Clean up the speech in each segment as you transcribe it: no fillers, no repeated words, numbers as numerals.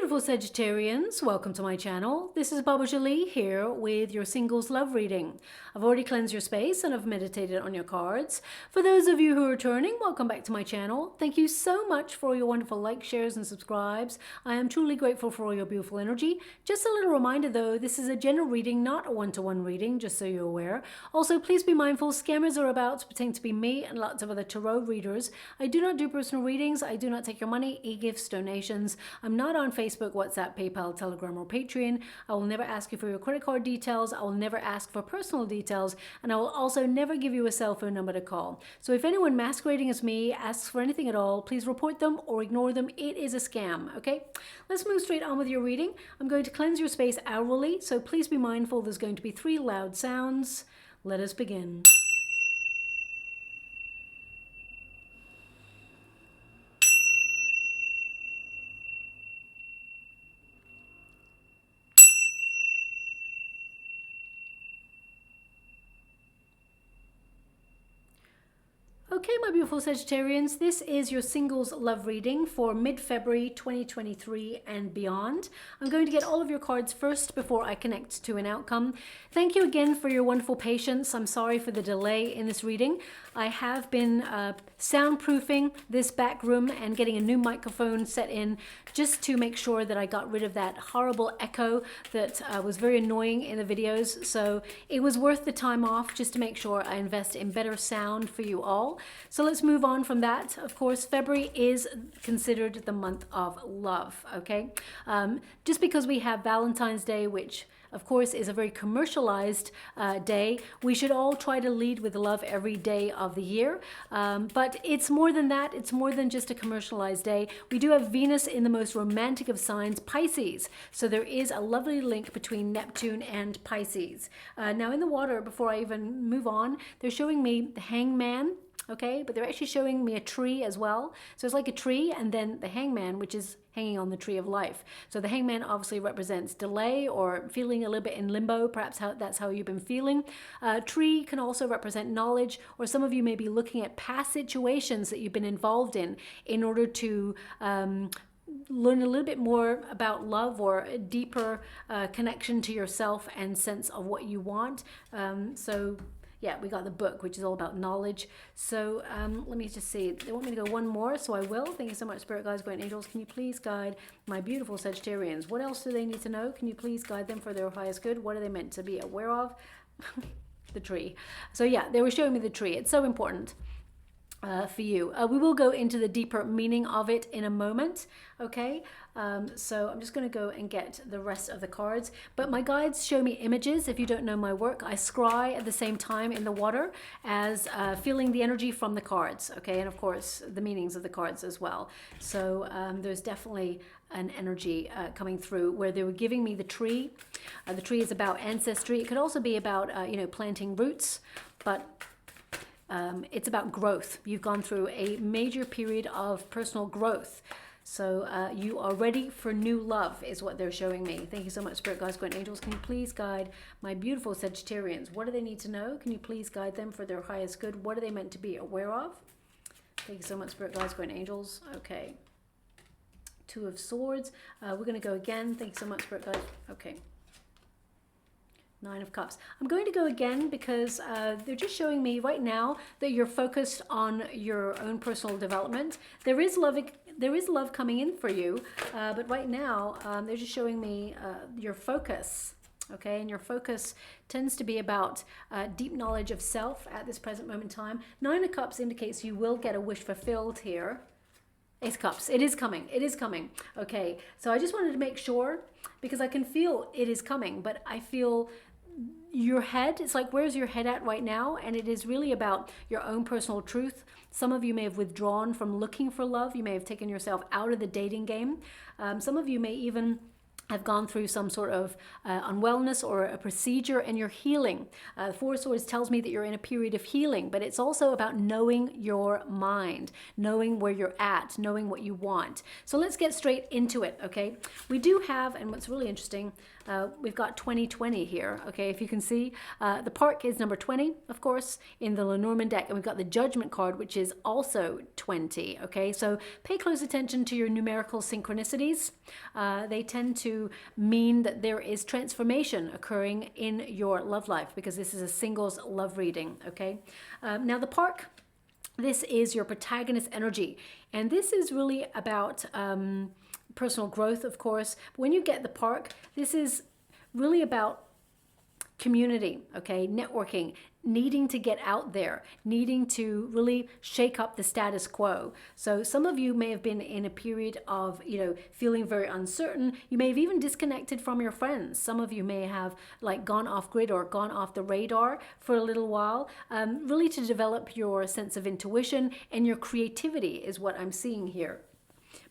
beautiful Sagittarians, welcome to my channel. This is Baba Jolie here with your singles love reading. I've already cleansed your space and I've meditated on your cards. For those of you who are returning, welcome back to my channel. Thank you so much for all your wonderful likes, shares and subscribes. I am truly grateful for all your beautiful energy. Just a little reminder though, this is a general reading, not a one-to-one reading, just so you're aware. Also, please be mindful, scammers are about to pretend to be me and lots of other tarot readers. I do not do personal readings. I do not take your money, e-gifts, donations. I'm not on Facebook, WhatsApp, PayPal, Telegram, or Patreon. I will never ask you for your credit card details. I will never ask for personal details. And I will also never give you a cell phone number to call. So if anyone masquerading as me asks for anything at all, please report them or ignore them. It is a scam, okay? Let's move straight on with your reading. I'm going to cleanse your space hourly, so please be mindful there's going to be 3 loud sounds. Let us begin. Okay, my beautiful Sagittarians, this is your singles love reading for mid-February 2023 and beyond. I'm going to get all of your cards first before I connect to an outcome. Thank you again for your wonderful patience. I'm sorry for the delay in this reading. I have been soundproofing this back room and getting a new microphone set in just to make sure that I got rid of that horrible echo that was very annoying in the videos. So it was worth the time off just to make sure I invest in better sound for you all. So let's move on from that. Of course, February is considered the month of love, okay? Just because we have Valentine's Day, which of course is a very commercialized day, we should all try to lead with love every day of the year. But it's more than that. It's more than just a commercialized day. We do have Venus in the most romantic of signs, Pisces. So there is a lovely link between Neptune and Pisces. Now in the water, before I even move on, they're showing me the Hangman. Okay, but they're actually showing me a tree as well. So it's like a tree and then the hangman, which is hanging on the tree of life. So the hangman obviously represents delay or feeling a little bit in limbo. Perhaps that's how you've been feeling. Tree can also represent knowledge, or some of you may be looking at past situations that you've been involved in order to learn a little bit more about love or a deeper connection to yourself and sense of what you want. Yeah, we got the book, which is all about knowledge. So let me just see. They want me to go one more, so I will. Thank you so much, Spirit Guides, Guardian Angels. Can you please guide my beautiful Sagittarians? What else do they need to know? Can you please guide them for their highest good? What are they meant to be aware of? The tree. So yeah, they were showing me the tree. It's so important for you. We will go into the deeper meaning of it in a moment, okay? So I'm just going to go and get the rest of the cards. But my guides show me images. If you don't know my work, I scry at the same time in the water as feeling the energy from the cards, okay? And of course, the meanings of the cards as well. So there's definitely an energy coming through where they were giving me the tree. The tree is about ancestry. It could also be about, you know, planting roots, but it's about growth. You've gone through a major period of personal growth. So you are ready for new love is what they're showing me. Thank you so much, Spirit Guides, Guardian Angels. Can you please guide my beautiful Sagittarians? What do they need to know? Can you please guide them for their highest good? What are they meant to be aware of? Thank you so much, Spirit Guides, Guardian Angels. Okay. 2 of Swords. We're going to go again. Thank you so much, Spirit Guides. Okay. 9 of Cups. I'm going to go again because they're just showing me right now that you're focused on your own personal development. There is love coming in for you, but right now they're just showing me your focus. Okay, and your focus tends to be about deep knowledge of self at this present moment in time. 9 of Cups indicates you will get a wish fulfilled here. 8 of Cups. It is coming. It is coming. Okay, so I just wanted to make sure because I can feel it is coming, but I feel your head, it's like, where's your head at right now? And it is really about your own personal truth. Some of you may have withdrawn from looking for love. You may have taken yourself out of the dating game. Some of you may even have gone through some sort of unwellness or a procedure and you're healing. The Four of Swords tells me that you're in a period of healing, but it's also about knowing your mind, knowing where you're at, knowing what you want. So let's get straight into it, okay? We do have, and what's really interesting, we've got 2020 here, okay? If you can see, the park is number 20, of course, in the LENORMAND deck, and we've got the Judgment card, which is also 20, okay? So pay close attention to your numerical synchronicities. They tend to mean that there is transformation occurring in your love life, because this is a singles love reading, okay? Now the park, this is your protagonist energy, and this is really about personal growth, of course. But when you get the park, this is really about community, okay? Networking, needing to get out there, needing to really shake up the status quo. So some of you may have been in a period of, you know, feeling very uncertain. You may have even disconnected from your friends. Some of you may have like gone off grid or gone off the radar for a little while, really to develop your sense of intuition and your creativity is what I'm seeing here.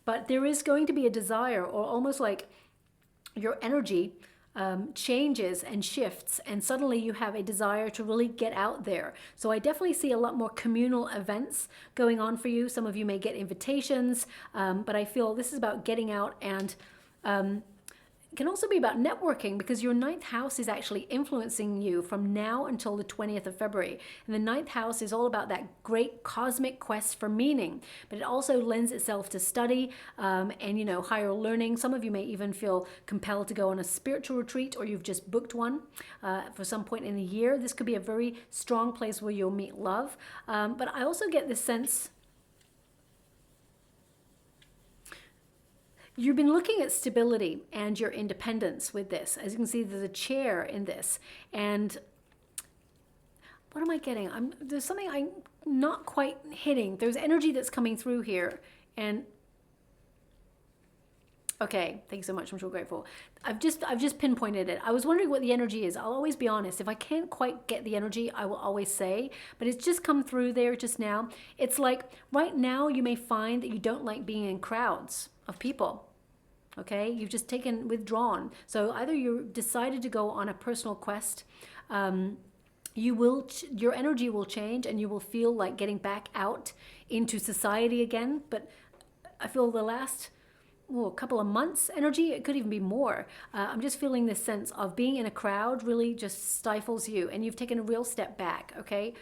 But there is going to be a desire, or almost like your energy changes and shifts, and suddenly you have a desire to really get out there. So I definitely see a lot more communal events going on for you. Some of you may get invitations, but I feel this is about getting out, and it can also be about networking, because your 9th house is actually influencing you from now until the 20th of February. And the 9th house is all about that great cosmic quest for meaning, but it also lends itself to study and, you know, higher learning. Some of you may even feel compelled to go on a spiritual retreat, or you've just booked one for some point in the year. This could be a very strong place where you'll meet love. But I also get this sense you've been looking at stability and your independence with this. As you can see, there's a chair in this. And what am I getting? There's something I'm not quite hitting. There's energy that's coming through here. And okay, thank you so much. I'm so grateful. I've just pinpointed it. I was wondering what the energy is. I'll always be honest. If I can't quite get the energy, I will always say, but it's just come through there just now. It's like right now you may find that you don't like being in crowds of people. Okay, you've just withdrawn. So either you decided to go on a personal quest, your energy will change, and you will feel like getting back out into society again. But I feel the last couple of months energy, it could even be more. I'm just feeling this sense of being in a crowd really just stifles you, and you've taken a real step back. Okay.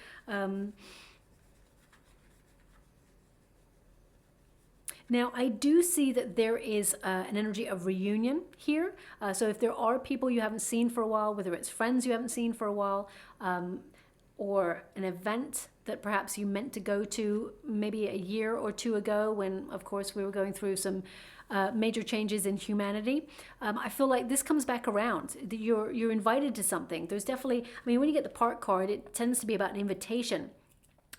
Now, I do see that there is an energy of reunion here. So if there are people you haven't seen for a while, whether it's friends you haven't seen for a while, or an event that perhaps you meant to go to maybe a year or two ago when, of course, we were going through some major changes in humanity, I feel like this comes back around. You're invited to something. There's definitely, I mean, when you get the park card, it tends to be about an invitation.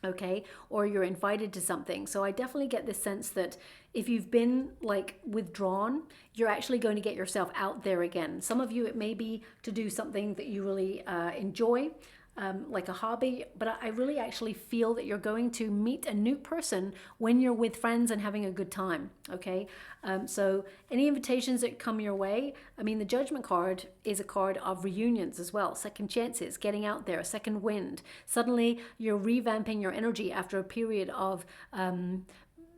Okay, or you're invited to something. So I definitely get this sense that if you've been like withdrawn, you're actually going to get yourself out there again. Some of you, it may be to do something that you really enjoy, like a hobby, but I really actually feel that you're going to meet a new person when you're with friends and having a good time. Okay, so any invitations that come your way, I mean, the Judgment card is a card of reunions as well, second chances, getting out there, second wind. Suddenly you're revamping your energy after a period of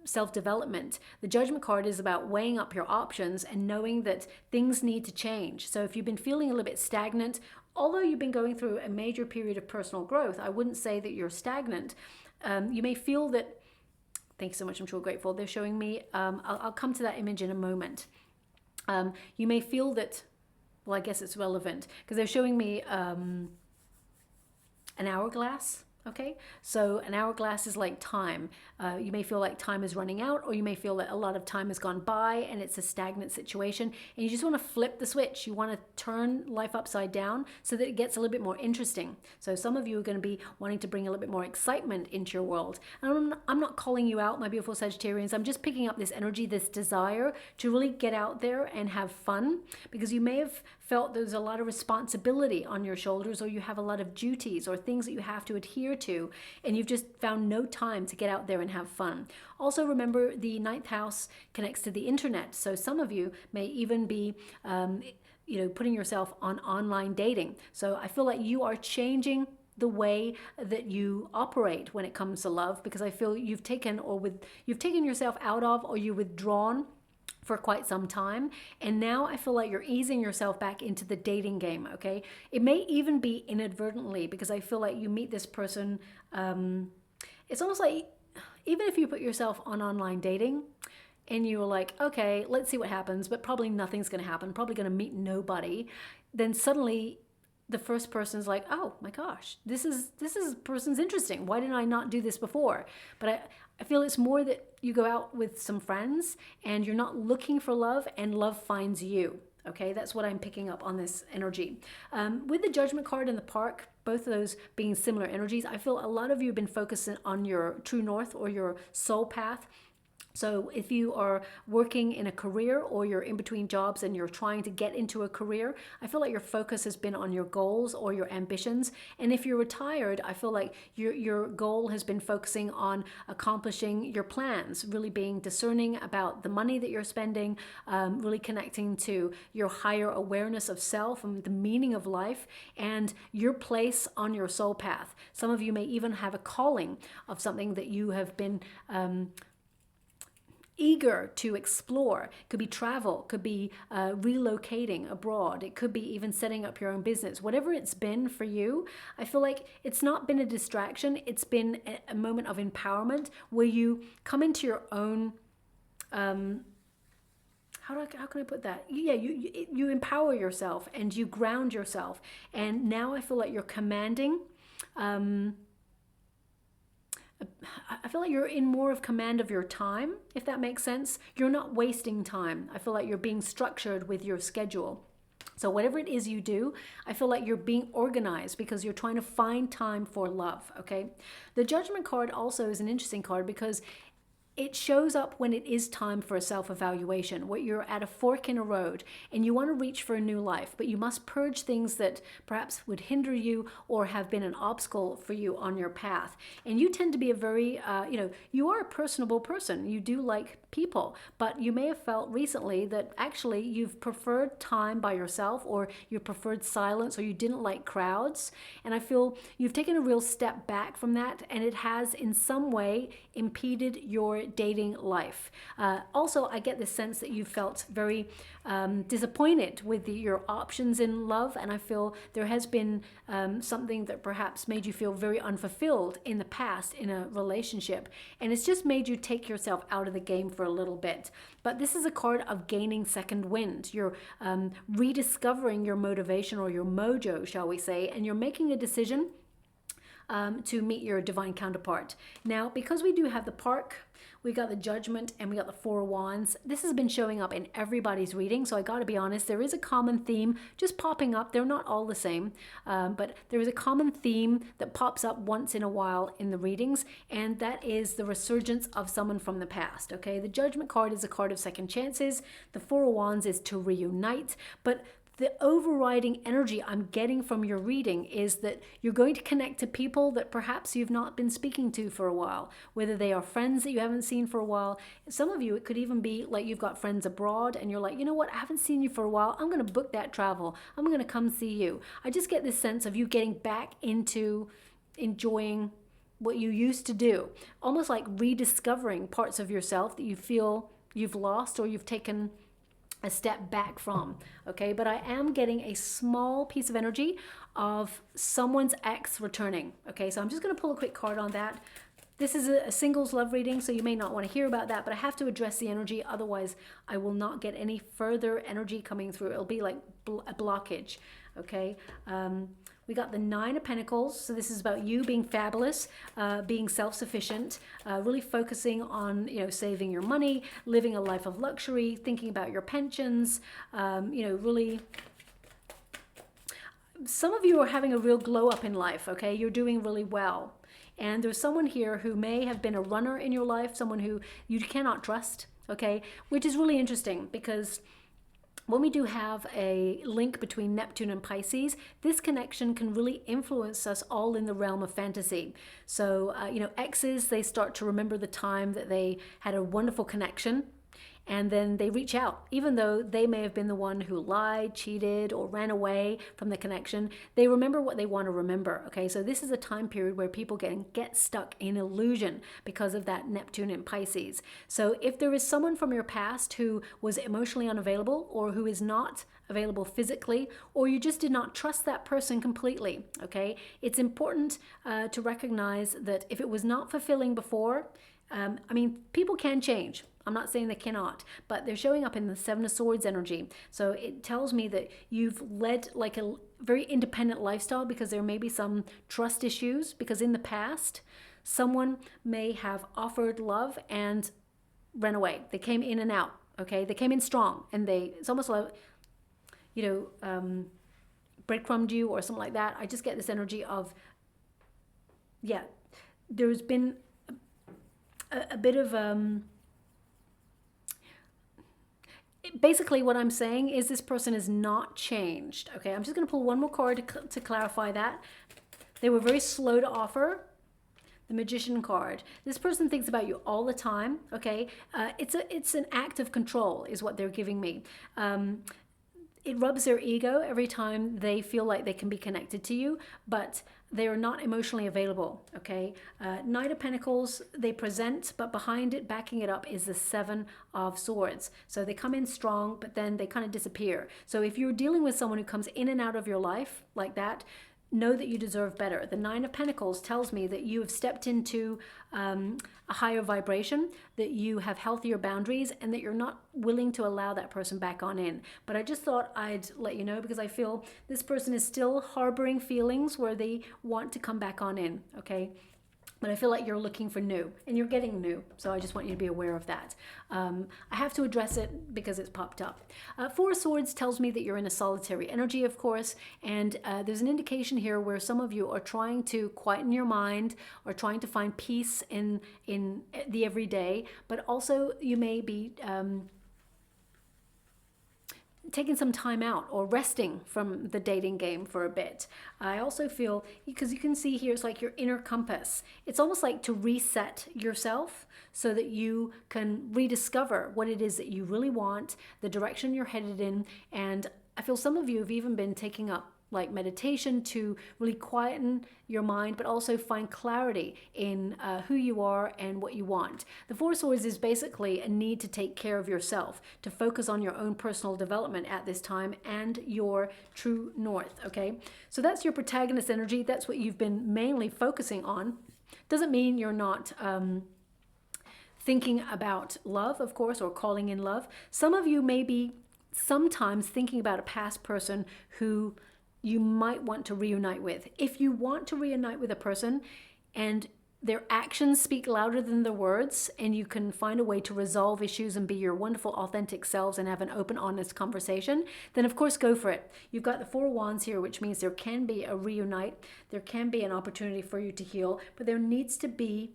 self-development. The Judgment card is about weighing up your options and knowing that things need to change. So if you've been feeling a little bit stagnant, although you've been going through a major period of personal growth, I wouldn't say that you're stagnant. You may feel that, thanks so much, I'm so grateful. They're showing me, I'll come to that image in a moment. You may feel that, well, I guess it's relevant because they're showing me an hourglass. Okay, so an hourglass is like time. You may feel like time is running out, or you may feel that a lot of time has gone by and it's a stagnant situation, and you just want to flip the switch. You want to turn life upside down so that it gets a little bit more interesting. So some of you are going to be wanting to bring a little bit more excitement into your world. And I'm not calling you out, my beautiful Sagittarians. I'm just picking up this energy, this desire to really get out there and have fun, because you may have felt there's a lot of responsibility on your shoulders, or you have a lot of duties or things that you have to adhere to, and you've just found no time to get out there and have fun. Also remember, the 9th house connects to the internet, so some of you may even be putting yourself on online dating. So I feel like you are changing the way that you operate when it comes to love, because I feel you've taken yourself out of, or you're withdrawn for quite some time, and now I feel like you're easing yourself back into the dating game. Okay, it may even be inadvertently, because I feel like you meet this person, it's almost like, even if you put yourself on online dating and you were like, okay, let's see what happens, but probably nothing's going to happen, probably going to meet nobody, then suddenly the first person's like, oh my gosh, this person's interesting. Why didn't I not do this before? But I feel it's more that you go out with some friends and you're not looking for love, and love finds you. Okay, that's what I'm picking up on this energy. With the Judgment card and the Park, both of those being similar energies, I feel a lot of you have been focusing on your true north or your soul path. So if you are working in a career, or you're in between jobs and you're trying to get into a career, I feel like your focus has been on your goals or your ambitions. And if you're retired, I feel like your goal has been focusing on accomplishing your plans, really being discerning about the money that you're spending, really connecting to your higher awareness of self and the meaning of life and your place on your soul path. Some of you may even have a calling of something that you have been eager to explore. Could be travel, could be relocating abroad, it could be even setting up your own business. Whatever it's been for you, I feel like it's not been a distraction, it's been a moment of empowerment where you come into your own how can I put that? Yeah, you empower yourself and you ground yourself, and now I feel like you're commanding. I feel like you're in more of command of your time, if that makes sense. You're not wasting time. I feel like you're being structured with your schedule. So whatever it is you do, I feel like you're being organized because you're trying to find time for love, okay? The Judgment card also is an interesting card because it shows up when it is time for a self-evaluation, where you're at a fork in a road and you want to reach for a new life, but you must purge things that perhaps would hinder you or have been an obstacle for you on your path. And you tend to be a very, you are a personable person. You do like people, but you may have felt recently that actually you've preferred time by yourself, or you preferred silence, or you didn't like crowds. And I feel you've taken a real step back from that, and it has in some way impeded your dating life. Also, I get the sense that you felt very disappointed with your options in love, and I feel there has been something that perhaps made you feel very unfulfilled in the past in a relationship, and it's just made you take yourself out of the game for a little bit. But this is a card of gaining second wind. You're rediscovering your motivation, or your mojo, shall we say, and you're making a decision to meet your divine counterpart. Now, because we do have the Park, we got the Judgment, and we got the Four of Wands, this has been showing up in everybody's reading. So I got to be honest, there is a common theme just popping up. They're not all the same, but there is a common theme that pops up once in a while in the readings, and that is the resurgence of someone from the past. Okay, the Judgment card is a card of second chances. The Four of Wands is to reunite, but the overriding energy I'm getting from your reading is that you're going to connect to people that perhaps you've not been speaking to for a while, whether they are friends that you haven't seen for a while. Some of you, it could even be like you've got friends abroad and you're like, you know what, I haven't seen you for a while. I'm going to book that travel. I'm going to come see you. I just get this sense of you getting back into enjoying what you used to do, almost like rediscovering parts of yourself that you feel you've lost or you've taken a step back from. Okay, but I am getting a small piece of energy of someone's ex returning. Okay, so I'm just going to pull a quick card on that. This is a singles love reading, so you may not want to hear about that, but I have to address the energy, otherwise I will not get any further energy coming through. It'll be like a blockage. Okay, we got the Nine of Pentacles, so this is about you being fabulous, being self-sufficient, really focusing on, saving your money, living a life of luxury, thinking about your pensions, really. Some of you are having a real glow up in life, okay? You're doing really well. And there's someone here who may have been a runner in your life, someone who you cannot trust, okay? Which is really interesting because when we do have a link between Neptune and Pisces, this connection can really influence us all in the realm of fantasy. So, you know, exes, they start to remember the time that they had a wonderful connection, and then they reach out. Even though they may have been the one who lied, cheated, or ran away from the connection, they remember what they want to remember, okay? So this is a time period where people get stuck in illusion because of that Neptune in Pisces. So if there is someone from your past who was emotionally unavailable, or who is not available physically, or you just did not trust that person completely, okay? It's important to recognize that if it was not fulfilling before, I mean, people can change. I'm not saying they cannot, but they're showing up in the Seven of Swords energy. So it tells me that you've led like a very independent lifestyle because there may be some trust issues, because in the past, someone may have offered love and ran away. They came in and out, okay? They came in strong, and it's almost like, you know, breadcrumbed you or something like that. I just get this energy of, yeah, there's been a bit of basically what I'm saying is this person is not changed. Okay, I'm just going to pull one more card to clarify that. They were very slow to offer. The Magician card. This person thinks about you all the time. Okay, it's an act of control is what they're giving me. It rubs their ego every time they feel like they can be connected to you, but they are not emotionally available, okay? Knight of Pentacles, they present, but behind it, backing it up, is the Seven of Swords. So they come in strong, but then they kind of disappear. So if you're dealing with someone who comes in and out of your life like that, know that you deserve better. The Nine of Pentacles tells me that you have stepped into a higher vibration, that you have healthier boundaries, and that you're not willing to allow that person back on in. But I just thought I'd let you know, because I feel this person is still harboring feelings where they want to come back on in, okay? But I feel like you're looking for new, and you're getting new. So I just want you to be aware of that. I have to address it because it's popped up. Four of Swords tells me that you're in a solitary energy, of course. And there's an indication here where some of you are trying to quieten your mind, or trying to find peace in the everyday. But also you may be taking some time out or resting from the dating game for a bit. I also feel, because you can see here, it's like your inner compass. It's almost like to reset yourself so that you can rediscover what it is that you really want, the direction you're headed in. And I feel some of you have even been taking up like meditation to really quieten your mind, but also find clarity in who you are and what you want. The Four of Swords is basically a need to take care of yourself, to focus on your own personal development at this time and your true north, okay? So that's your protagonist energy. That's what you've been mainly focusing on. Doesn't mean you're not thinking about love, of course, or calling in love. Some of you may be sometimes thinking about a past person who you might want to reunite with. If you want to reunite with a person and their actions speak louder than their words, and you can find a way to resolve issues and be your wonderful authentic selves and have an open, honest conversation, then of course go for it. You've got the Four of Wands here, which means there can be a reunite, there can be an opportunity for you to heal, but there needs to be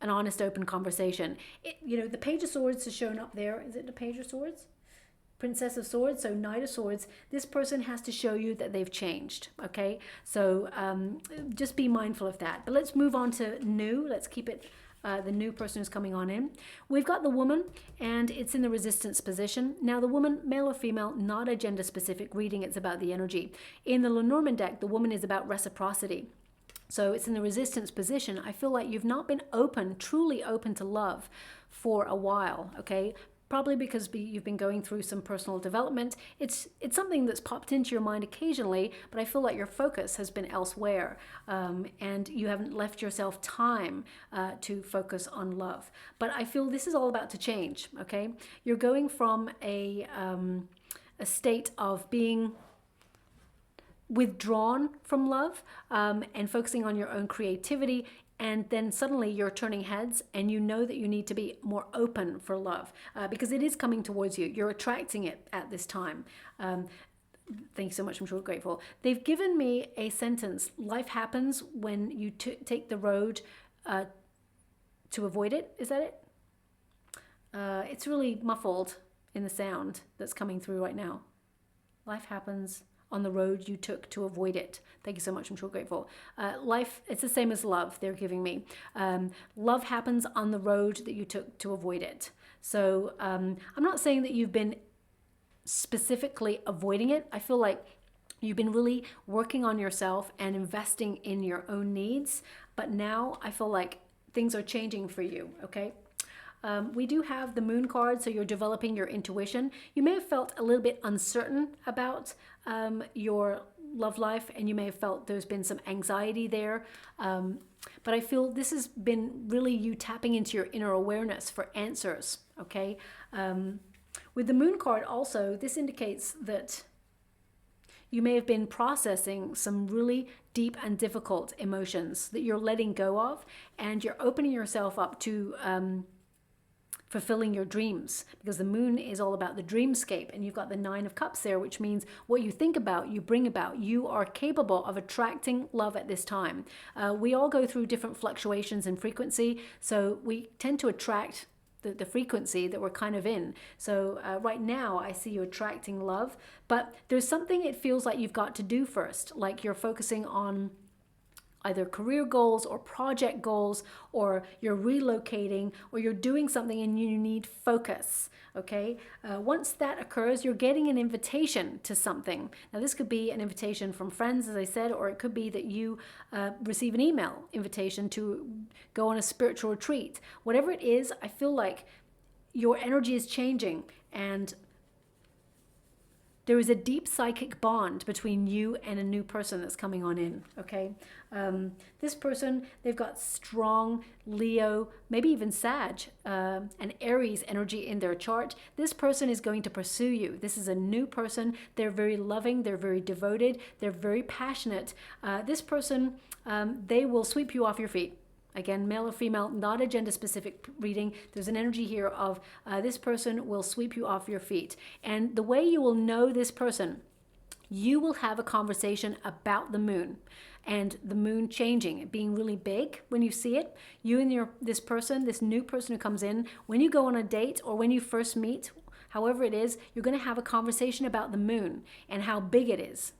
an honest, open conversation. You know, the Page of Swords is shown up there. Is it the Page of Swords? Princess of Swords, so Knight of Swords. This person has to show you that they've changed, okay? So just be mindful of that. But let's move on to new. Let's keep it the new person who's coming on in. We've got the Woman, and it's in the Resistance position. Now the Woman, male or female, not a gender specific reading, it's about the energy. In the Lenormand deck, the Woman is about reciprocity. So it's in the Resistance position. I feel like you've not been open, truly open to love for a while, okay? Probably because you've been going through some personal development. It's something that's popped into your mind occasionally, but I feel like your focus has been elsewhere, and you haven't left yourself time to focus on love. But I feel this is all about to change, okay? You're going from a state of being withdrawn from love and focusing on your own creativity, and then suddenly you're turning heads and you know that you need to be more open for love because it is coming towards you. You're attracting it at this time. Thank you so much. I'm sure grateful. They've given me a sentence. Life happens when you take the road to avoid it. Is that it? It's really muffled. in the sound that's coming through right now. Life happens on the road you took to avoid it. Thank you so much. I'm sure grateful. Life, it's the same as love they're giving me. Love happens on the road that you took to avoid it. So I'm not saying that you've been specifically avoiding it. I feel like you've been really working on yourself and investing in your own needs. But now I feel like things are changing for you, okay? We do have the moon card, so you're developing your intuition. You may have felt a little bit uncertain about your love life, and you may have felt there's been some anxiety there. But I feel this has been really you tapping into your inner awareness for answers, okay? With the moon card also, this indicates that you may have been processing some really deep and difficult emotions that you're letting go of, and you're opening yourself up to fulfilling your dreams, because the moon is all about the dreamscape, and you've got the 9 of Cups there, which means what you think about, you bring about. You are capable of attracting love at this time. We all go through different fluctuations in frequency, so we tend to attract the frequency that we're kind of in. So right now I see you attracting love, but there's something it feels like you've got to do first, like you're focusing on either career goals or project goals, or you're relocating, or you're doing something and you need focus, okay? Once that occurs, you're getting an invitation to something. Now this could be an invitation from friends, as I said, or it could be that you receive an email invitation to go on a spiritual retreat. Whatever it is, I feel like your energy is changing, and there is a deep psychic bond between you and a new person that's coming on in, okay? This person, they've got strong Leo, maybe even Sag, and Aries energy in their chart. This person is going to pursue you. This is a new person. They're very loving. They're very devoted. They're very passionate. This person, they will sweep you off your feet. Again, male or female, not a gender specific reading. There's an energy here of this person will sweep you off your feet. And the way you will know this person, you will have a conversation about the moon and the moon changing, it being really big when you see it. You and this person, this new person who comes in, when you go on a date or when you first meet, however it is, you're going to have a conversation about the moon and how big it is.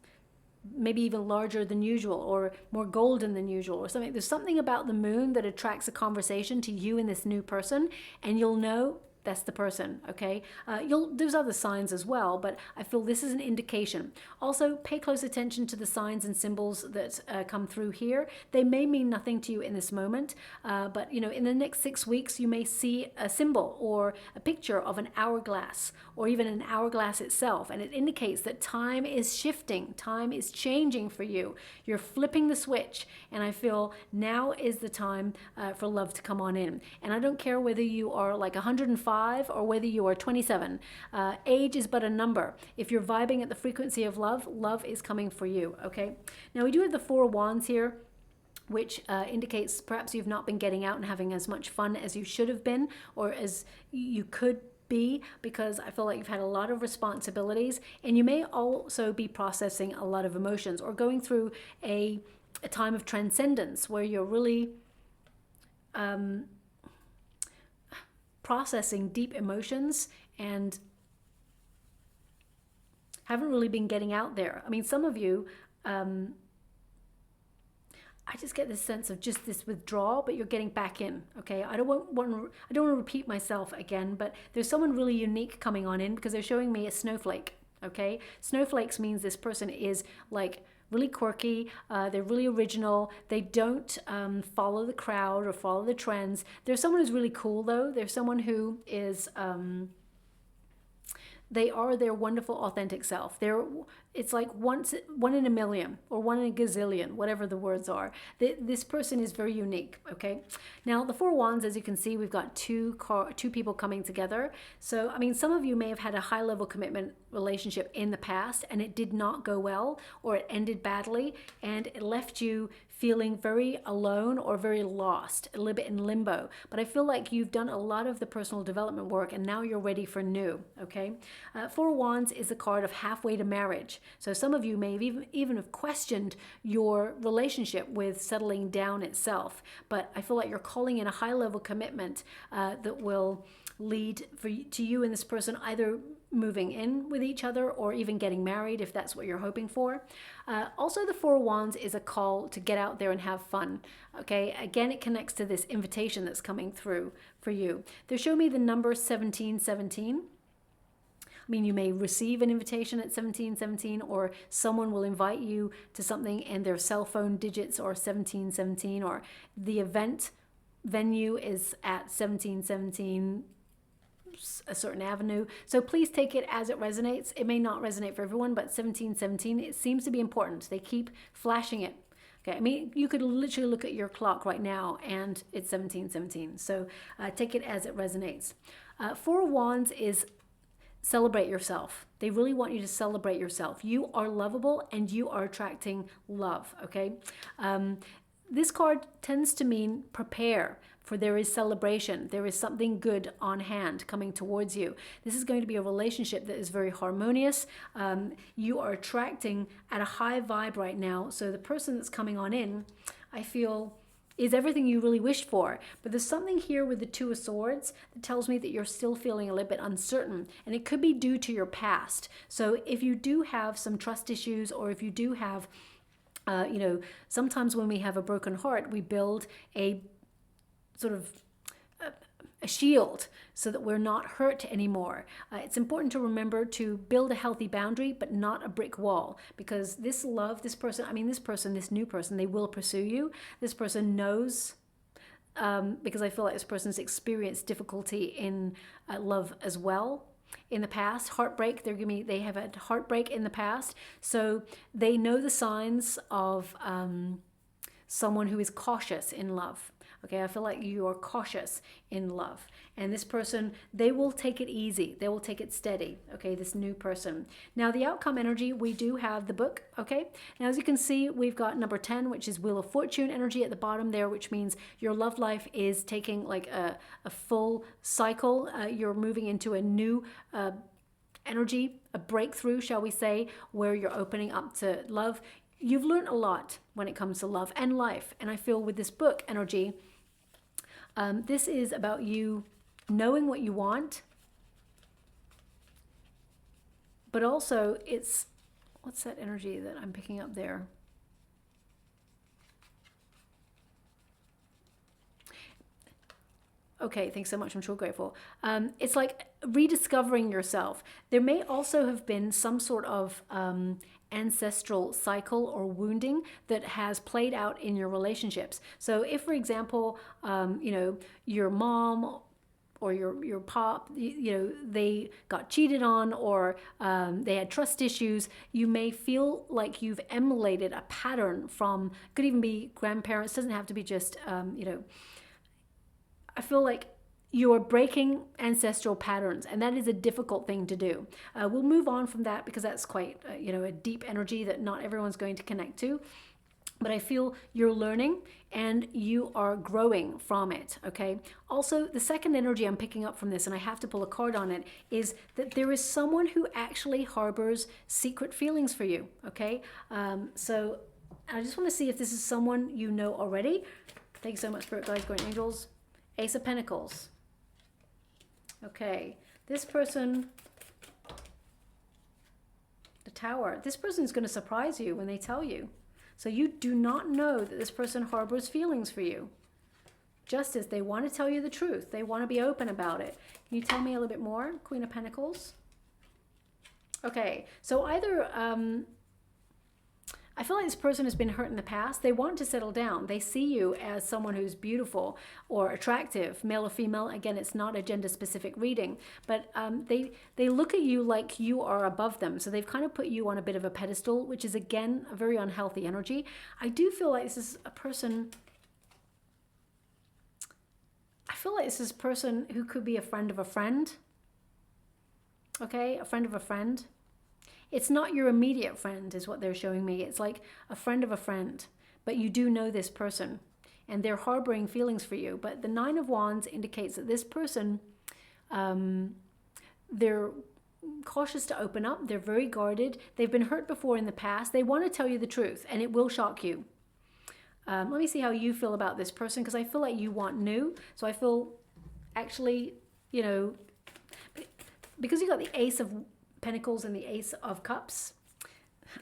Maybe even larger than usual, or more golden than usual, or something. There's something about the moon that attracts a conversation to you and this new person, and you'll know that's the person, okay? There's other signs as well, but I feel this is an indication. Also, pay close attention to the signs and symbols that come through here. They may mean nothing to you in this moment, but you know, in the next 6 weeks, you may see a symbol or a picture of an hourglass, or even an hourglass itself, and it indicates that time is shifting, time is changing for you. You're flipping the switch, and I feel now is the time for love to come on in. And I don't care whether you are like 105 or whether you are 27. Age is but a number. If you're vibing at the frequency of love, love is coming for you, okay? Now we do have the 4 of Wands here, which indicates perhaps you've not been getting out and having as much fun as you should have been, or as you could be, because I feel like you've had a lot of responsibilities, and you may also be processing a lot of emotions, or going through a time of transcendence where you're really processing deep emotions and haven't really been getting out there. I mean, some of you, I just get this sense of just this withdrawal, but you're getting back in, okay? I don't want to repeat myself again, but there's someone really unique coming on in, because they're showing me a snowflake, okay? Snowflakes means this person is like really quirky, they're really original, they don't follow the crowd or follow the trends. There's someone who's really cool though. There's someone who is, they are their wonderful authentic self. It's like one in a million or one in a gazillion, whatever the words are. This person is very unique, okay? Now, the 4 Wands, as you can see, we've got two people coming together. So, I mean, some of you may have had a high-level commitment relationship in the past, and it did not go well, or it ended badly, and it left you feeling very alone or very lost, a little bit in limbo. But I feel like you've done a lot of the personal development work, and now you're ready for new, okay? 4 Wands is a card of halfway to marriage. So some of you may have even have questioned your relationship with settling down itself. But I feel like you're calling in a high-level commitment that will lead to you and this person either moving in with each other or even getting married if that's what you're hoping for. Also, the Four of Wands is a call to get out there and have fun. Okay, again, it connects to this invitation that's coming through for you. They show me the number 1717. I mean, you may receive an invitation at 1717, or someone will invite you to something and their cell phone digits are 1717, or the event venue is at 1717, a certain avenue. So please take it as it resonates. It may not resonate for everyone, but 1717, it seems to be important. They keep flashing it. Okay, I mean, you could literally look at your clock right now and it's 1717. So take it as it resonates. Four of Wands is celebrate yourself. They really want you to celebrate yourself. You are lovable and you are attracting love, okay? This card tends to mean prepare, for there is celebration. There is something good on hand coming towards you. This is going to be a relationship that is very harmonious. You are attracting at a high vibe right now. So the person that's coming on in, I feel, is everything you really wished for. But there's something here with the Two of Swords that tells me that you're still feeling a little bit uncertain, and it could be due to your past. So if you do have some trust issues, or if you do have, you know, sometimes when we have a broken heart, we build a sort of a shield so that we're not hurt anymore. It's important to remember to build a healthy boundary, but not a brick wall, because this love, this person, I mean, this new person, they will pursue you. This person knows, because I feel like this person's experienced difficulty in love as well in the past. Heartbreak, they have had heartbreak in the past. So they know the signs of someone who is cautious in love. Okay, I feel like you are cautious in love. And this person, they will take it easy. They will take it steady, okay, this new person. Now, the outcome energy, we do have the book, okay? Now, as you can see, we've got number 10, which is Wheel of Fortune energy at the bottom there, which means your love life is taking like a full cycle. You're moving into a new energy, a breakthrough, shall we say, where you're opening up to love. You've learned a lot when it comes to love and life. And I feel with this book energy, this is about you knowing what you want, but also it's, what's that energy that I'm picking up there? Okay, thanks so much. I'm sure grateful. It's like rediscovering yourself. There may also have been some sort of ancestral cycle or wounding that has played out in your relationships. So if, for example, you know, your mom or your pop, you know, they got cheated on, or they had trust issues, you may feel like you've emulated a pattern from, could even be grandparents, doesn't have to be just, you know, I feel like you are breaking ancestral patterns, and that is a difficult thing to do. We'll move on from that because that's quite, you know, a deep energy that not everyone's going to connect to. But I feel you're learning and you are growing from it, okay? Also, the second energy I'm picking up from this, and I have to pull a card on it, is that there is someone who actually harbors secret feelings for you, okay? So I just want to see if this is someone you know already. Thanks so much, Spirit Guides, Guardian Angels. Ace of Pentacles. Okay, this person, the Tower, this person's going to surprise you when they tell you. So you do not know that this person harbors feelings for you. Justice, they want to tell you the truth. They want to be open about it. Can you tell me a little bit more? Queen of Pentacles. Okay, so either I feel like this person has been hurt in the past. They want to settle down. They see you as someone who's beautiful or attractive, male or female. Again, it's not a gender-specific reading, but they look at you like you are above them. So they've kind of put you on a bit of a pedestal, which is, again, a very unhealthy energy. I do feel like this is a person... I feel like this is a person who could be a friend of a friend. Okay, a friend of a friend. It's not your immediate friend is what they're showing me. It's like a friend of a friend, but you do know this person and they're harboring feelings for you. But the Nine of Wands indicates that this person, they're cautious to open up. They're very guarded. They've been hurt before in the past. They want to tell you the truth and it will shock you. Let me see how you feel about this person, because I feel like you want new. So I feel actually you know, because you got the Ace of Pentacles and the Ace of Cups,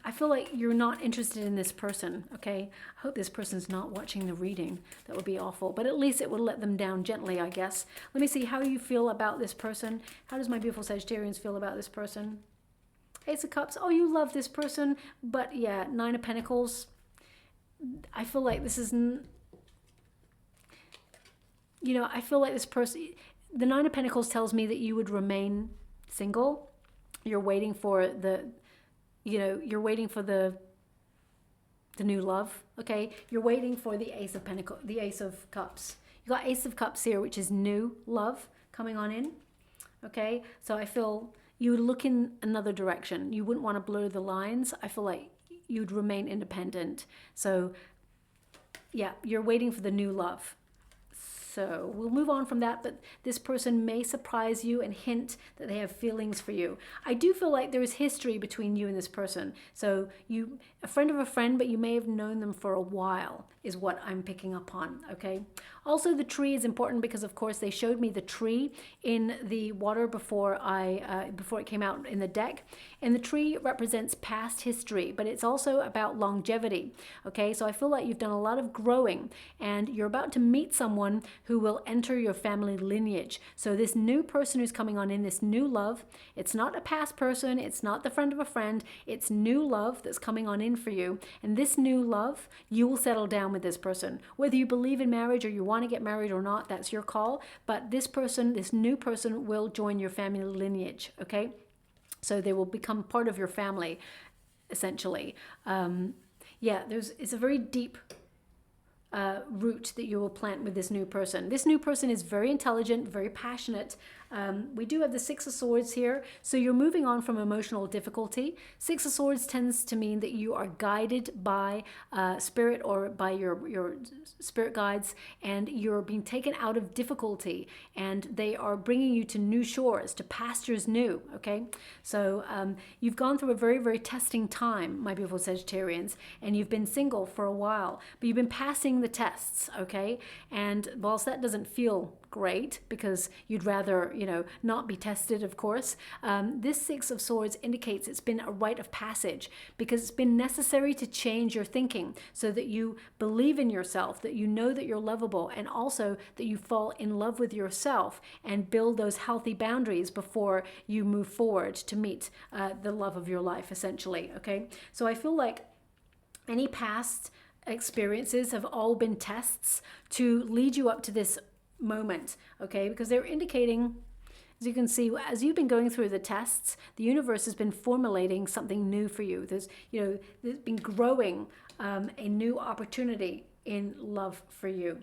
I feel like you're not interested in this person, okay? I hope this person's not watching the reading. That would be awful. But at least it would let them down gently, I guess. Let me see how you feel about this person. How does my beautiful Sagittarians feel about this person? Ace of Cups. Oh, you love this person. But yeah, Nine of Pentacles. I feel like this is... You know, I feel like this person... The Nine of Pentacles tells me that you would remain single. You're waiting for the... You know, you're waiting for the new love, okay? You're waiting for the Ace of Pentacles, the Ace of Cups. You got Ace of Cups here, which is new love coming on in, okay? So I feel you would look in another direction. You wouldn't want to blur the lines. I feel like you'd remain independent. So yeah, you're waiting for the new love. So we'll move on from that, but this person may surprise you and hint that they have feelings for you. I do feel like there is history between you and this person. So you, a friend of a friend, but you may have known them for a while is what I'm picking up on, okay? Also, the tree is important because, of course, they showed me the tree in the water before it came out in the deck. And the tree represents past history, but it's also about longevity, okay? So I feel like you've done a lot of growing and you're about to meet someone who will enter your family lineage. So this new person who's coming on in, this new love, it's not a past person, it's not the friend of a friend, it's new love that's coming on in for you. And this new love, you will settle down with this person. Whether you believe in marriage or you want to get married or not, that's your call. But this person, this new person will join your family lineage, okay? So they will become part of your family, essentially. Yeah, it's a very deep root that you will plant with this new person. This new person is very intelligent, very passionate. We do have the Six of Swords here, so you're moving on from emotional difficulty. Six of Swords tends to mean that you are guided by spirit or by your spirit guides, and you're being taken out of difficulty, and they are bringing you to new shores, to pastures new, okay? So you've gone through a very, very testing time, my beautiful Sagittarians, and you've been single for a while, but you've been passing the tests, okay? And whilst that doesn't feel great because you'd rather, you know, not be tested, of course, this Six of Swords indicates it's been a rite of passage because it's been necessary to change your thinking so that you believe in yourself, that you know that you're lovable, and also that you fall in love with yourself and build those healthy boundaries before you move forward to meet the love of your life, essentially, okay? So I feel like any past experiences have all been tests to lead you up to this moment, okay? Because they're indicating, as you can see, as you've been going through the tests, the universe has been formulating something new for you. There's been growing a new opportunity in love for you.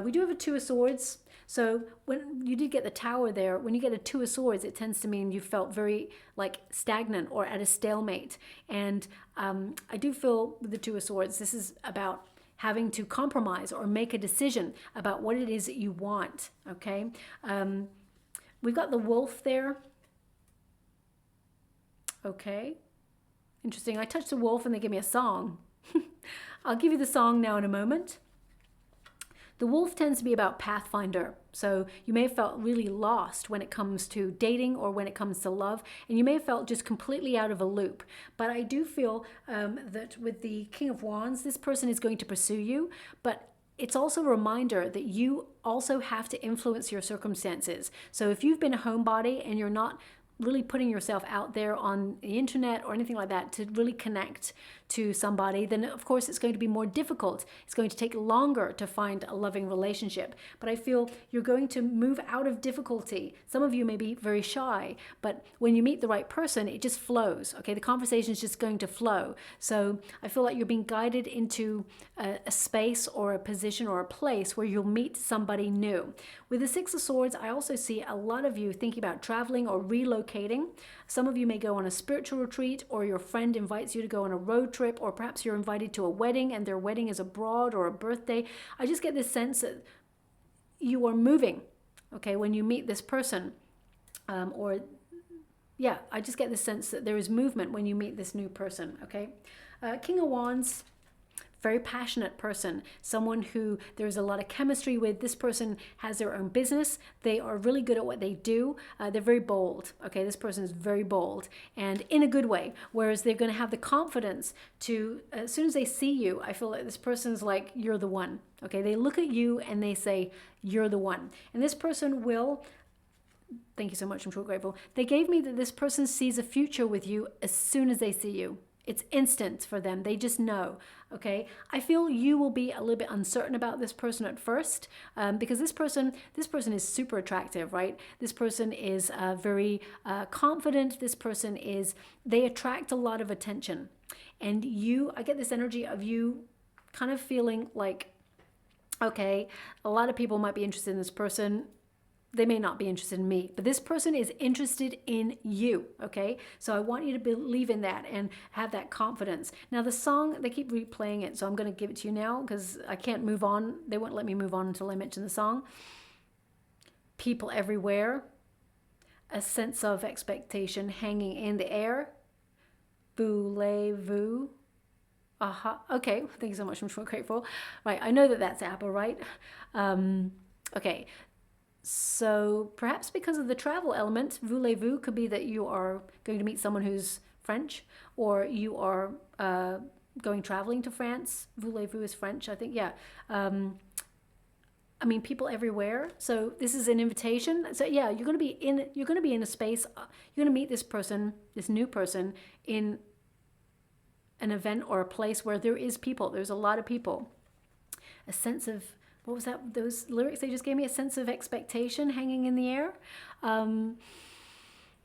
We do have a Two of Swords. So when you did get the Tower there, when you get a Two of Swords, it tends to mean you felt very like stagnant or at a stalemate. And I do feel with the Two of Swords, this is about having to compromise or make a decision about what it is that you want, okay? We've got the Wolf there. Okay, interesting. I touched the wolf and they give me a song. I'll give you the song now in a moment. The wolf tends to be about Pathfinder. So you may have felt really lost when it comes to dating or when it comes to love, and you may have felt just completely out of a loop. But I do feel that with the King of Wands, this person is going to pursue you, but it's also a reminder that you also have to influence your circumstances. So if you've been a homebody and you're not really putting yourself out there on the internet or anything like that to really connect to somebody, then of course it's going to be more difficult. It's going to take longer to find a loving relationship. But I feel you're going to move out of difficulty. Some of you may be very shy, but when you meet the right person, it just flows, okay? The conversation is just going to flow. So I feel like you're being guided into a space or a position or a place where you'll meet somebody new. With the Six of Swords, I also see a lot of you thinking about traveling or relocating. Some of you may go on a spiritual retreat, or your friend invites you to go on a road trip, or perhaps you're invited to a wedding and their wedding is abroad or a birthday. I just get this sense that you are moving, okay, when you meet this person. I just get the sense that there is movement when you meet this new person, okay? King of Wands, very passionate person, someone who there's a lot of chemistry with. This person has their own business. They are really good at what they do. They're very bold. Okay, this person is very bold and in a good way, whereas they're going to have the confidence to, as soon as they see you, I feel like this person's like, you're the one. Okay, they look at you and they say, you're the one. And this person will, thank you so much, I'm so grateful. They gave me that this person sees a future with you as soon as they see you. It's instant for them. They just know. Okay. I feel you will be a little bit uncertain about this person at first, because this person is super attractive, right? This person is very confident. This person they attract a lot of attention, and I get this energy of you kind of feeling like, okay, a lot of people might be interested in this person. They may not be interested in me, but this person is interested in you, okay? So I want you to believe in that and have that confidence. Now the song, they keep replaying it, so I'm going to give it to you now because I can't move on. They won't let me move on until I mention the song. People everywhere, a sense of expectation hanging in the air. Voulez-vous? Aha, okay, thank you so much, I'm so grateful. Right, I know that that's Apple, right? Okay. So perhaps because of the travel element, voulez-vous could be that you are going to meet someone who's French, or you are going traveling to France. Voulez-vous is French, I think. Yeah. I mean, people everywhere. So this is an invitation. So yeah, you're going to be in a space. You're going to meet this person, this new person, in an event or a place where there is people. There's a lot of people. A sense of, what was that? Those lyrics they just gave me, a sense of expectation hanging in the air.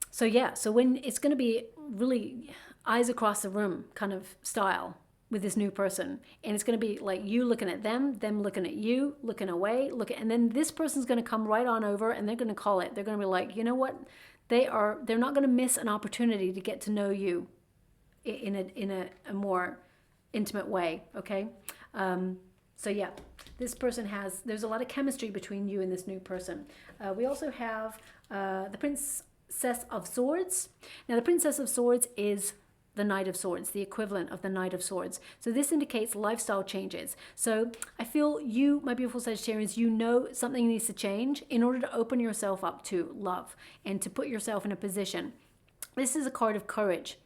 So yeah, so when it's going to be really eyes across the room kind of style with this new person, and it's going to be like you looking at them looking at you, looking away, and then this person's going to come right on over, and they're going to call it. They're going to be like, you know what? They're not going to miss an opportunity to get to know you in a more intimate way. Okay. So yeah, this person there's a lot of chemistry between you and this new person. We also have the Princess of Swords. Now the Princess of Swords is the Knight of Swords, the equivalent of the Knight of Swords. So this indicates lifestyle changes. So I feel you, my beautiful Sagittarians, you know something needs to change in order to open yourself up to love and to put yourself in a position. This is a card of courage.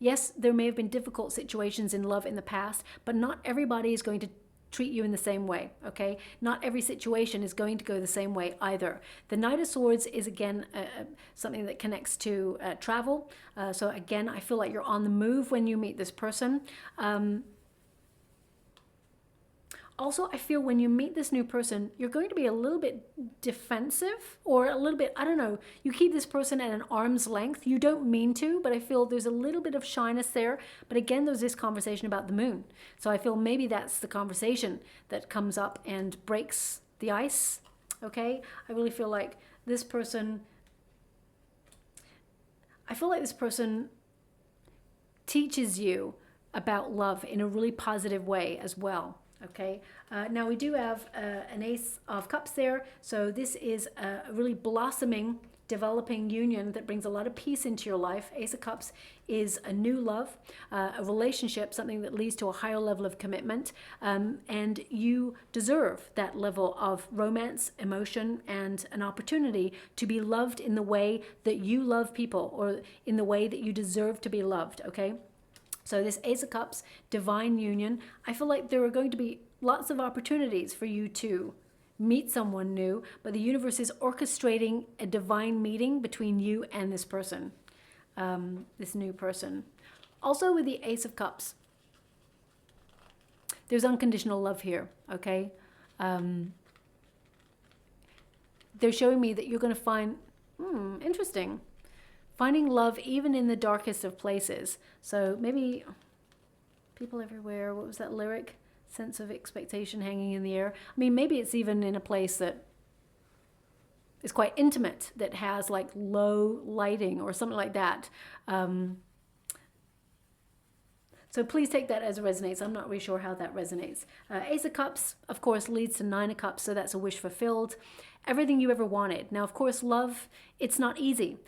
Yes, there may have been difficult situations in love in the past, but not everybody is going to treat you in the same way, okay? Not every situation is going to go the same way either. The Knight of Swords is, again, something that connects to travel. So again, I feel like you're on the move when you meet this person. Also, I feel when you meet this new person, you're going to be a little bit defensive, or a little bit, I don't know, you keep this person at an arm's length. You don't mean to, but I feel there's a little bit of shyness there. But again, there's this conversation about the moon. So I feel maybe that's the conversation that comes up and breaks the ice, okay? I really feel like this person, teaches you about love in a really positive way as well. Okay, now we do have an Ace of Cups there. So this is a really blossoming, developing union that brings a lot of peace into your life. Ace of Cups is a new love, a relationship, something that leads to a higher level of commitment. And you deserve that level of romance, emotion, and an opportunity to be loved in the way that you love people, or in the way that you deserve to be loved, okay? So this Ace of Cups, divine union, I feel like there are going to be lots of opportunities for you to meet someone new, but the universe is orchestrating a divine meeting between you and this person, this new person. Also with the Ace of Cups, there's unconditional love here, okay? They're showing me that you're going to find, interesting. Finding love even in the darkest of places. So maybe people everywhere. What was that lyric? Sense of expectation hanging in the air. I mean, maybe it's even in a place that is quite intimate, that has like low lighting or something like that. So please take that as it resonates. I'm not really sure how that resonates. Ace of Cups, of course, leads to Nine of Cups. So that's a wish fulfilled. Everything you ever wanted. Now, of course, love, it's not easy.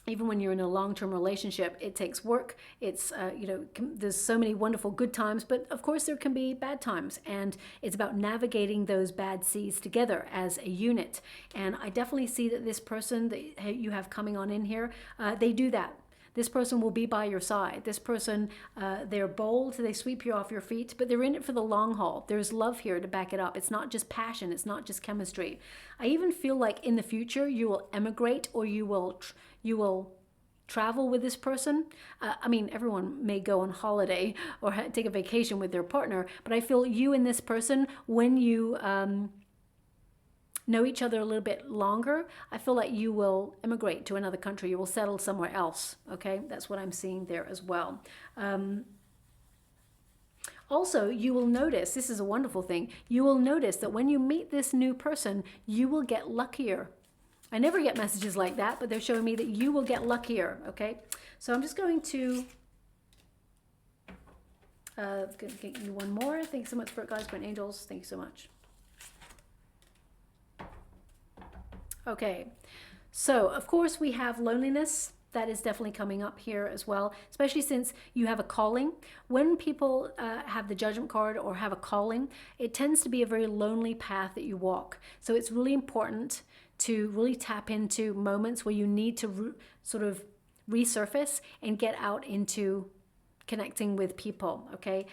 even when you're in a long-term relationship, it takes work. It's, you know, there's so many wonderful good times, but of course there can be bad times. And it's about navigating those bad seas together as a unit. And I definitely see that this person that you have coming on in here, they do that. This person will be by your side. This person, they're bold, they sweep you off your feet, but they're in it for the long haul. There's love here to back it up. It's not just passion. It's not just chemistry. I even feel like in the future, you will emigrate, or you will travel with this person. I mean, everyone may go on holiday or take a vacation with their partner, but I feel you and this person, when you know each other a little bit longer, I feel like you will immigrate to another country. You will settle somewhere else. Okay, that's what I'm seeing there as well. Also, you will notice, this is a wonderful thing, you will notice that when you meet this new person, you will get luckier. I never get messages like that, but they're showing me that you will get luckier, okay? So I'm just going to get you one more. Thank you so much, Spirit Guides, Spirit Angels. Thank you so much. Okay, so of course we have loneliness. That is definitely coming up here as well, especially since you have a calling. When people have the Judgment card or have a calling, it tends to be a very lonely path that you walk. So it's really important to really tap into moments where you need to sort of resurface and get out into connecting with people, okay?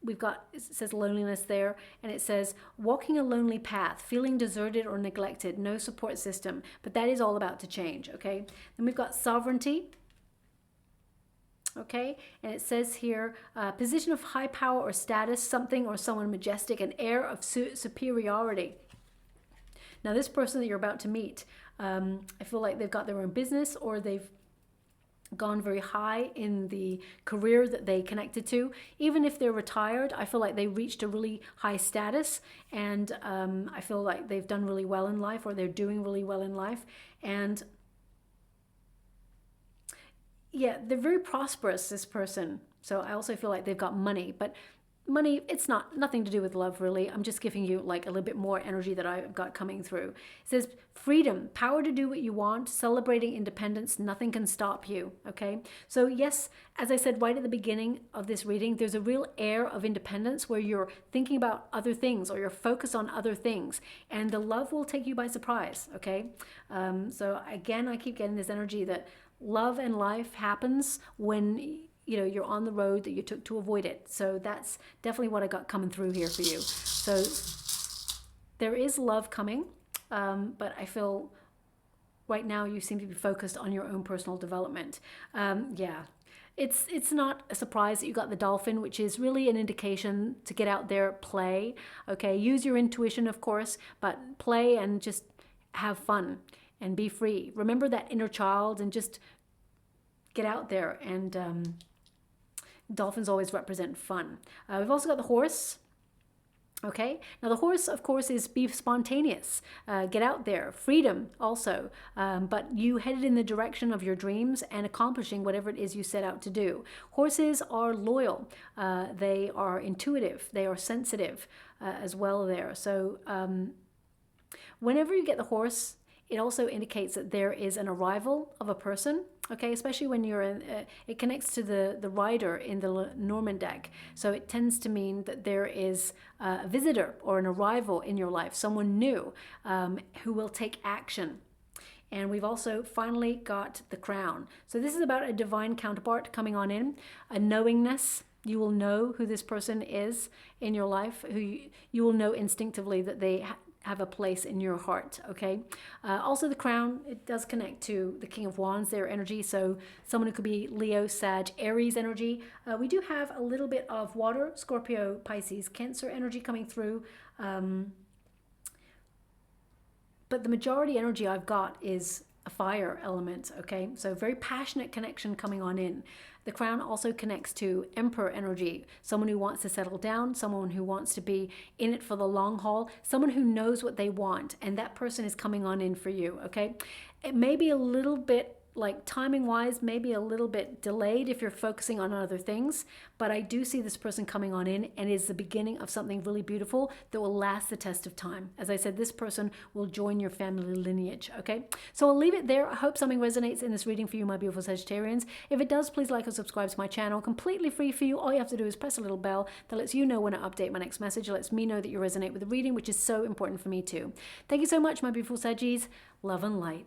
We've got, it says loneliness there, and it says walking a lonely path, feeling deserted or neglected, no support system, but that is all about to change, okay? Then we've got sovereignty, okay? And it says here, position of high power or status, something or someone majestic, an air of superiority. Now this person that you're about to meet, I feel like they've got their own business, or they've gone very high in the career that they connected to. Even if they're retired, I feel like they reached a really high status, and I feel like they've done really well in life, or they're doing really well in life. And yeah, they're very prosperous, this person. So I also feel like they've got money, but money, it's nothing to do with love, really. I'm just giving you like a little bit more energy that I've got coming through. It says freedom, power to do what you want, celebrating independence, nothing can stop you, okay? So yes, as I said right at the beginning of this reading, there's a real air of independence where you're thinking about other things, or you're focused on other things, and the love will take you by surprise, okay? So again, I keep getting this energy that love and life happens when you're on the road that you took to avoid it. So that's definitely what I got coming through here for you. So there is love coming, but I feel right now you seem to be focused on your own personal development. Yeah, it's not a surprise that you got the dolphin, which is really an indication to get out there, play. Okay, use your intuition, of course, but play and just have fun and be free. Remember that inner child and just get out there. And dolphins always represent fun. We've also got the horse. Okay, now the horse, of course, is be spontaneous, get out there, freedom also, but you headed in the direction of your dreams and accomplishing whatever it is you set out to do. Horses are loyal, they are intuitive, they are sensitive as well there. So whenever you get the horse, it also indicates that there is an arrival of a person, okay, especially when you're in, it connects to the rider in the LENORMAND deck. So it tends to mean that there is a visitor or an arrival in your life, someone new who will take action. And we've also finally got the crown. So this is about a divine counterpart coming on in, a knowingness. You will know who this person is in your life, who you will know instinctively that they have a place in your heart, okay? Also the crown, it does connect to the King of Wands, their energy, so someone who could be Leo, Sag, Aries energy. We do have a little bit of water, Scorpio, Pisces, Cancer energy coming through, but the majority energy I've got is a fire element, okay? So very passionate connection coming on in. The crown also connects to Emperor energy, someone who wants to settle down, someone who wants to be in it for the long haul, someone who knows what they want, and that person is coming on in for you, okay? It may be a little bit like timing wise, maybe a little bit delayed if you're focusing on other things, but I do see this person coming on in, and is the beginning of something really beautiful that will last the test of time. As I said, this person will join your family lineage. Okay, so I'll leave it there. I hope something resonates in this reading for you, my beautiful Sagittarians. If it does, please like and subscribe to my channel. Completely free for you. All you have to do is press a little bell that lets you know when I update my next message. It lets me know that you resonate with the reading, which is so important for me too. Thank you so much, my beautiful Saggies. Love and light.